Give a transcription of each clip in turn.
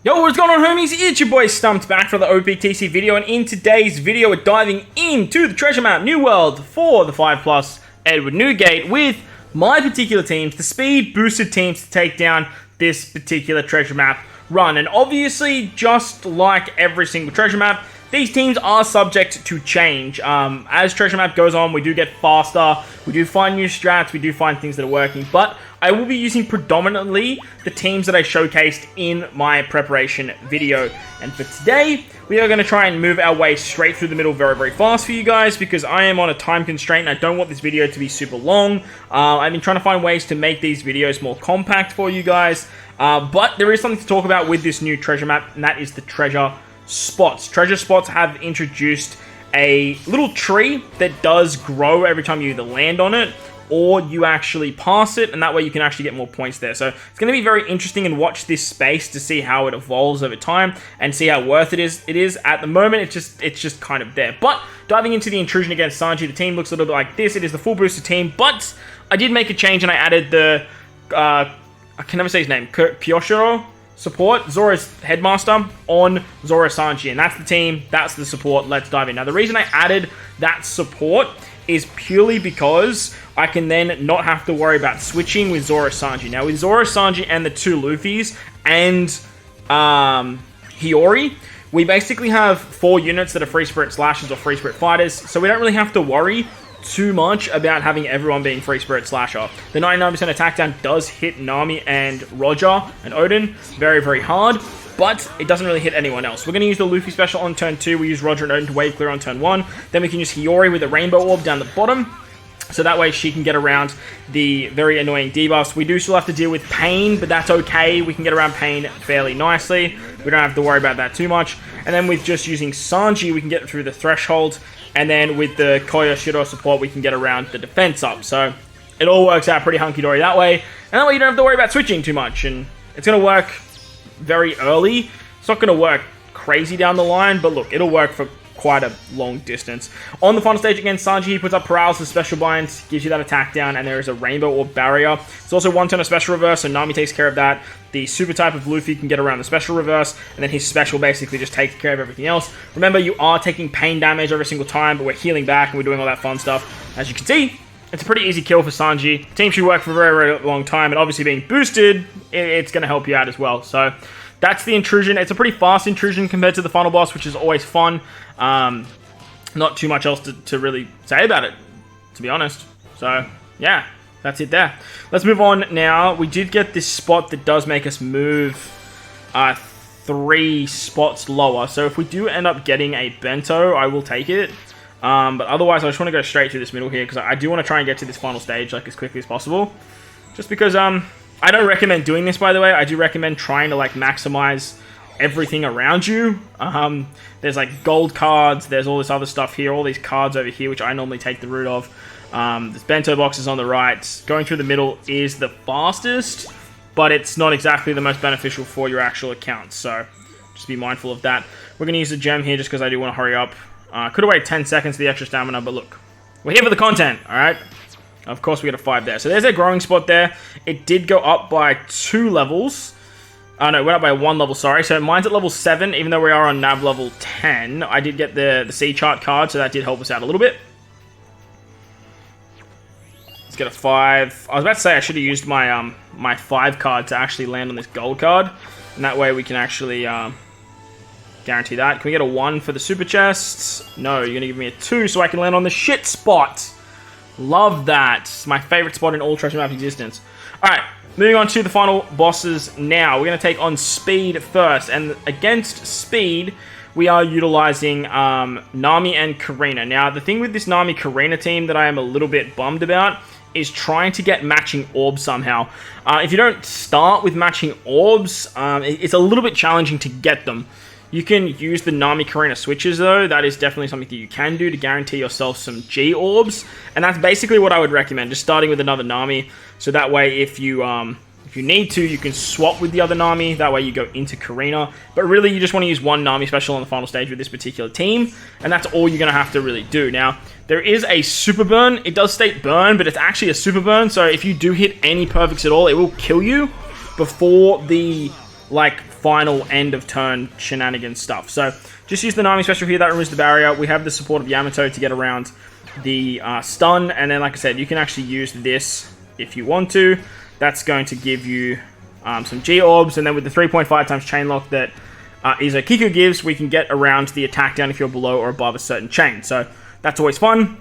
Yo, what's going on, homies? It's your boy StumpD back for the OPTC video, and in today's video, we're diving into the treasure map New World for the 5+ Edward Newgate with my particular teams, the speed boosted teams, to take down this particular treasure map run. And obviously, just like every single treasure map, these teams are subject to change. As treasure map goes on, we do get faster, we do find new strats, we do find things that are working, but I will be using predominantly the teams that I showcased in my preparation video. And for today, we are going to try and move our way straight through the middle very, very fast for you guys, because I am on a time constraint and I don't want this video to be super long. I've been trying to find ways to make these videos more compact for you guys, but there is something to talk about with this new treasure map, and that is the treasure spots. Treasure spots have introduced a little tree that does grow every time you either land on it or you actually pass it, and that way you can actually get more points there. So it's going to be very interesting, and watch this space to see how it evolves over time and see how worth it is. It is at the moment, it's just kind of there. But diving into the intrusion against Sanji, the team looks a little bit like this. It is the full booster team, but I did make a change and I added the I can never say his name, Kyoshiro support, Zoro's headmaster, on Zoro Sanji, and that's the team, that's the support. Let's dive in. Now, the reason I added that support is purely because I can then not have to worry about switching with Zoro Sanji. Now, with Zoro Sanji and the two Luffys and Hiyori, we basically have 4 units that are Free Spirit Slashers or Free Spirit Fighters, so we don't really have to worry too much about having everyone being Free Spirit Slasher. The 99% attack down does hit Nami and Roger and Odin very, very hard, but it doesn't really hit anyone else. We're going to use the Luffy special on turn 2. We use Roger and Odin to wave clear on turn 1. Then we can use Hiyori with a Rainbow Orb down the bottom, so that way she can get around the very annoying debuffs. We do still have to deal with Pain, but that's okay. We can get around Pain fairly nicely. We don't have to worry about that too much. And then with just using Sanji, we can get through the threshold. And then with the Koyoshiro support, we can get around the defense up. So it all works out pretty hunky-dory that way. And that way you don't have to worry about switching too much. And it's going to work very early. It's not going to work crazy down the line, but look, it'll work for quite a long distance. On the final stage against Sanji, he puts up Paralysis Special Binds, gives you that attack down, and there is a Rainbow Orb Barrier. It's also 1 turn of Special Reverse, so Nami takes care of that. The Super type of Luffy can get around the Special Reverse, and then his Special basically just takes care of everything else. Remember, you are taking pain damage every single time, but we're healing back, and we're doing all that fun stuff. As you can see, it's a pretty easy kill for Sanji. The team should work for a very, very long time, and obviously being boosted, it's going to help you out as well. So that's the intrusion. It's a pretty fast intrusion compared to the final boss, which is always fun. Not too much else to really say about it, to be honest. So, yeah, that's it there. Let's move on now. We did get this spot that does make us move 3 spots lower. So if we do end up getting a bento, I will take it. But otherwise, I just want to go straight through this middle here, because I do want to try and get to this final stage like as quickly as possible. Just because I don't recommend doing this, by the way. I do recommend trying to like maximize everything around you. There's like gold cards, there's all this other stuff here, all these cards over here, which I normally take the route of. There's bento boxes on the right. Going through the middle is the fastest, but it's not exactly the most beneficial for your actual account, so just be mindful of that. We're going to use the gem here just because I do want to hurry up. Could have waited 10 seconds for the extra stamina, but look, we're here for the content, alright? Of course, we got a 5 there. So there's a growing spot there. It did go up by 2 levels. Oh, no, it went up by 1 level, sorry. So mine's at level 7, even though we are on nav level 10. I did get the C chart card, so that did help us out a little bit. Let's get a 5. I was about to say I should have used my my 5 card to actually land on this gold card. And that way we can actually guarantee that. Can we get a 1 for the super chests? No, you're going to give me a 2 so I can land on the shit spot. Love that. It's my favorite spot in all treasure map existence. Alright. Moving on to the final bosses now. We're going to take on Speed first. And against Speed, we are utilizing Nami and Karina. Now, the thing with this Nami-Karina team that I am a little bit bummed about is trying to get matching orbs somehow. If you don't start with matching orbs, it's a little bit challenging to get them. You can use the Nami-Karina switches, though. That is definitely something that you can do to guarantee yourself some G orbs. And that's basically what I would recommend, just starting with another Nami. So that way, if you need to, you can swap with the other Nami. That way you go into Karina. But really, you just want to use 1 Nami special on the final stage with this particular team. And that's all you're going to have to really do. Now, there is a super burn. It does state burn, but it's actually a super burn. So if you do hit any perfects at all, it will kill you before the like final end of turn shenanigans stuff. So just use the Nami special here, that removes the barrier. We have the support of Yamato to get around the stun, and then like I said, you can actually use this if you want to. That's going to give you some G-Orbs, and then with the 3.5 times chain lock that Izo Kiku gives, we can get around the attack down if you're below or above a certain chain. So that's always fun.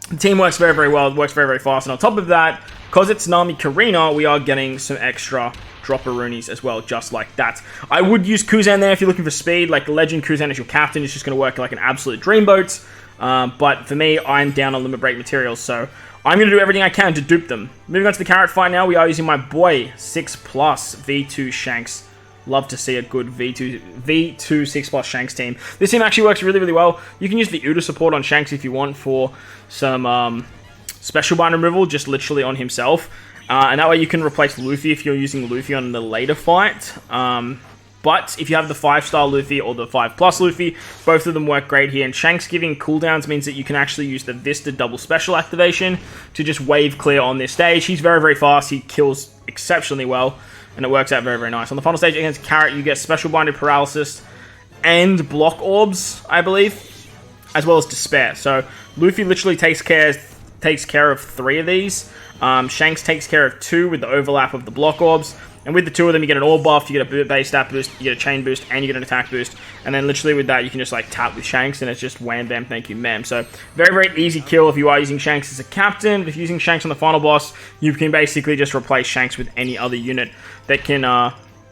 The team works very, very well. It works very, very fast. And on top of that, because it's Nami Karina, we are getting some extra Dropperoonies as well, just like that. I would use Kuzan there if you're looking for speed. Like, Legend Kuzan as your captain is just going to work like an absolute dreamboat. But for me, I'm down on limit break materials, so I'm going to do everything I can to dupe them. Moving on to the carrot fight now, we are using my boy 6+ V2 Shanks. Love to see a good V2 6+ Shanks team. This team actually works really, really well. You can use the Uda support on Shanks if you want for some special bind removal, just literally on himself. And that way you can replace Luffy if you're using Luffy on the later fight. But if you have the 5-star Luffy or the 5+ Luffy, both of them work great here. And Shanks giving cooldowns means that you can actually use the Vista double special activation to just wave clear on this stage. He's very, very fast. He kills exceptionally well, and it works out very, very nice. On the final stage against Carrot, you get special binded paralysis and block orbs, I believe, as well as despair. So Luffy literally takes care of 3 of these. Shanks takes care of 2 with the overlap of the block orbs. And with the 2 of them, you get an orb buff, you get a base stat boost, you get a chain boost, and you get an attack boost. And then literally with that, you can just like tap with Shanks, and it's just wham bam, thank you ma'am. So very, very easy kill if you are using Shanks as a captain. If you're using Shanks on the final boss, you can basically just replace Shanks with any other unit that can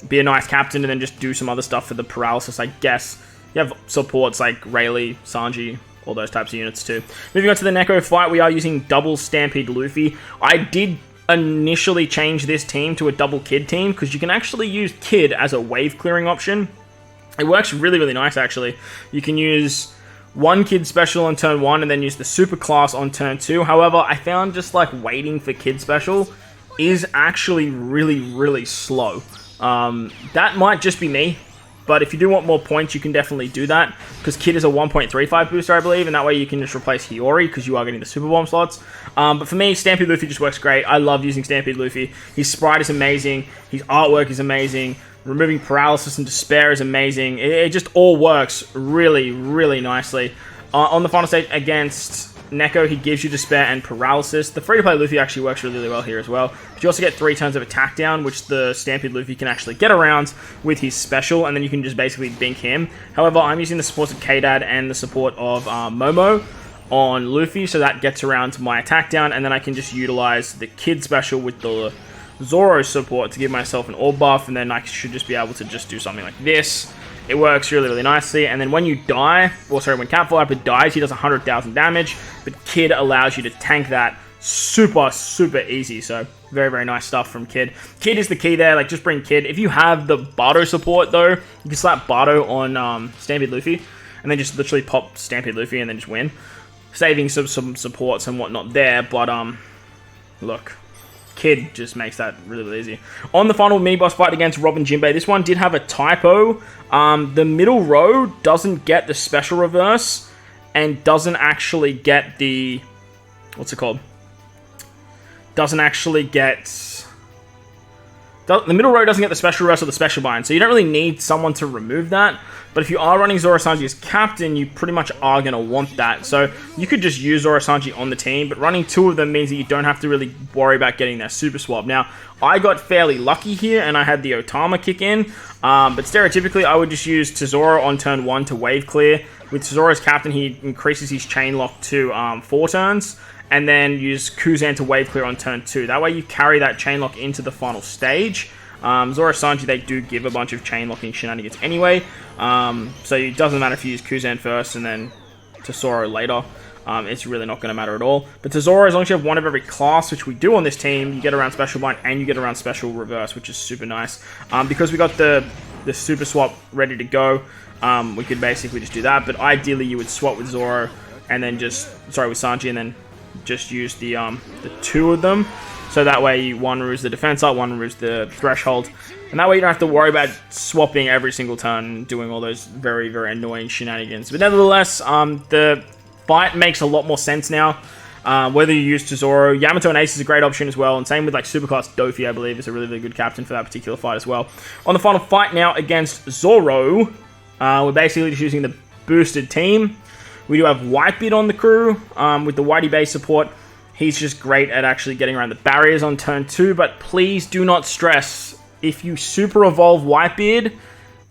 be a nice captain, and then just do some other stuff for the paralysis, I guess. You have supports like Rayleigh, Sanji, all those types of units too. Moving on to the Neko fight, we are using double Stampede Luffy. I did initially change this team to a double Kid team because you can actually use Kid as a wave clearing option. It works really, really nice actually. You can use 1 Kid special on turn 1 and then use the super class on turn 2. However, I found just like waiting for Kid special is actually really, really slow. That might just be me. But if you do want more points, you can definitely do that, because Kid is a 1.35 booster, I believe, and that way you can just replace Hiyori, because you are getting the Super Bomb slots. But for me, Stampede Luffy just works great. I love using Stampede Luffy. His sprite is amazing. His artwork is amazing. Removing paralysis and despair is amazing. It just all works really, really nicely. On the final stage against Neko, he gives you despair and paralysis. The free-to-play Luffy actually works really, really well here as well. But you also get 3 turns of attack down, which the Stampede Luffy can actually get around with his special, and then you can just basically bink him. However, I'm using the support of K-Dad and the support of Momo on Luffy, so that gets around my attack down, and then I can just utilize the Kid special with the Zoro support to give myself an orb buff, and then I should just be able to just do something like this. It works really, really nicely. And then when you die, or sorry, when Cat Viper dies, he does 100,000 damage, but Kid allows you to tank that super, super easy. So very, very nice stuff from Kid. Kid is the key there. Like, just bring Kid. If you have the Bardo support, though, you can slap Bardo on Stampede Luffy, and then just literally pop Stampede Luffy and then just win. Saving some supports and whatnot there, but look, Kid just makes that really, really easy. On the final mini-boss fight against Robin Jinbe, this one did have a typo. The middle row doesn't get the special reverse and doesn't actually get the... what's it called? Doesn't actually get... the middle row doesn't get the special reverse or the special bind, so you don't really need someone to remove that. But if you are running Zoro Sanji as captain, you pretty much are going to want that. So you could just use Zoro Sanji on the team, but running 2 of them means that you don't have to really worry about getting their super swap. Now, I got fairly lucky here, and I had the Otama kick in, but stereotypically, I would just use Tesoro on turn 1 to wave clear. With Tesoro as captain, he increases his chain lock to 4 turns, and then use Kuzan to wave clear on turn 2. That way you carry that chain lock into the final stage. Zoro Sanji, they do give a bunch of chain locking shenanigans anyway, so it doesn't matter if you use Kuzan first and then Tesoro later. It's really not going to matter at all. But Tesoro, as long as you have 1 of every class, which we do on this team, you get around special bind and you get around special reverse, which is super nice. Because we got the super swap ready to go, we could basically just do that. But ideally, you would swap with Zoro and then with Sanji, and then just use the 2 of them. So that way, 1 removes the defense up, 1 removes the threshold. And that way you don't have to worry about swapping every single turn and doing all those very, very annoying shenanigans. But nevertheless, the fight makes a lot more sense now. whether you use to Zoro. Yamato and Ace is a great option as well, and same with like Superclass Dofi, I believe, is a really, really good captain for that particular fight as well. On the final fight now against Zoro, we're basically just using the boosted team. We do have Whitebeard on the crew with the Whitey base support. He's just great at actually getting around the barriers on turn 2, but please do not stress. If you super evolve Whitebeard,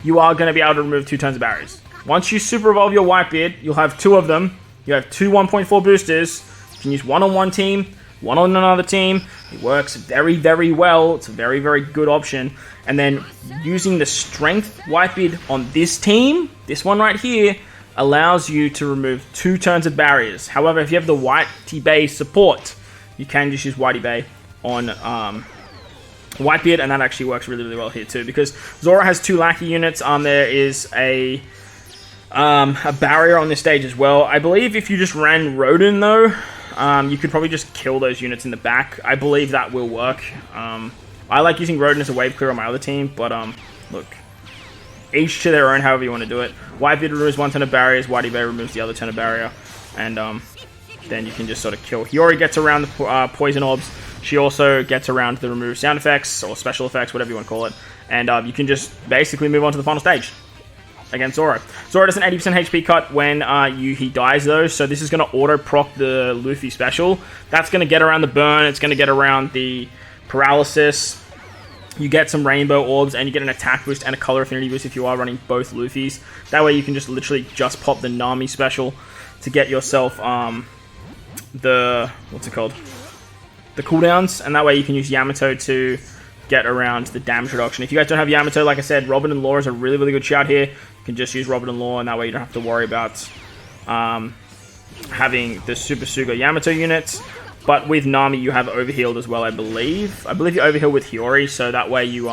you are going to be able to remove 2 turns of barriers. Once you super evolve your Whitebeard, you'll have 2 of them. You have 2 1.4 boosters. You can use one on one team, one on another team. It works very, very well. It's a very, very good option. And then using the Strength Whitebeard on this team, this one right here, allows you to remove 2 turns of barriers. However, if you have the Whitey Bay support, you can just use Whitey Bay on Whitebeard, and that actually works really, really well here too, because Zoro has 2 Lackey units. There is a barrier on this stage as well. I believe if you just ran Rodin though, you could probably just kill those units in the back. I believe that will work. I like using Rodin as a wave clear on my other team, but look, each to their own, however you want to do it. Whitebeard removes 1 turn of barriers, Whitey Bay removes the other turn of barrier, and then you can just sort of kill. Hiyori gets around the poison orbs. She also gets around the remove sound effects, or special effects, whatever you want to call it, and you can just basically move on to the final stage against Zoro. Zoro does an 80% HP cut when he dies though, so this is going to auto-proc the Luffy special. That's going to get around the burn, it's going to get around the paralysis. You get some rainbow orbs, and you get an attack boost and a color affinity boost if you are running both Luffys. That way you can just literally just pop the Nami special to get yourself the cooldowns, and that way you can use Yamato to get around the damage reduction. If you guys don't have Yamato, like I said, Robin and Law is a really, really good shout here. You can just use Robin and Law, and that way you don't have to worry about having the Super Suga Yamato units. But with Nami, you have overhealed as well, I believe. I believe you overheal with Hiyori, so that way you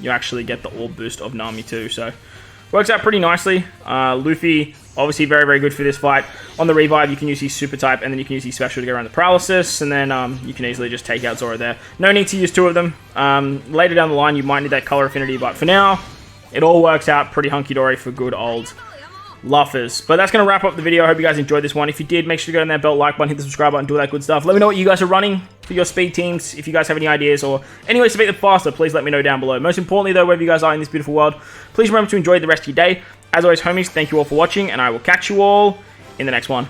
actually get the orb boost of Nami too. So works out pretty nicely. Luffy, obviously very, very good for this fight. On the revive, you can use his super type, and then you can use his special to get around the paralysis, and then you can easily just take out Zoro there. No need to use 2 of them. Later down the line, you might need that color affinity, but for now, it all works out pretty hunky-dory for good old Luffers. But that's going to wrap up the video. I hope you guys enjoyed this one. If you did, make sure to go down that bell like button, hit the subscribe button, do all that good stuff. Let me know what you guys are running for your speed teams. If you guys have any ideas or any ways to make them faster, please let me know down below. Most importantly though, wherever you guys are in this beautiful world, please remember to enjoy the rest of your day. As always, homies, thank you all for watching, and I will catch you all in the next one.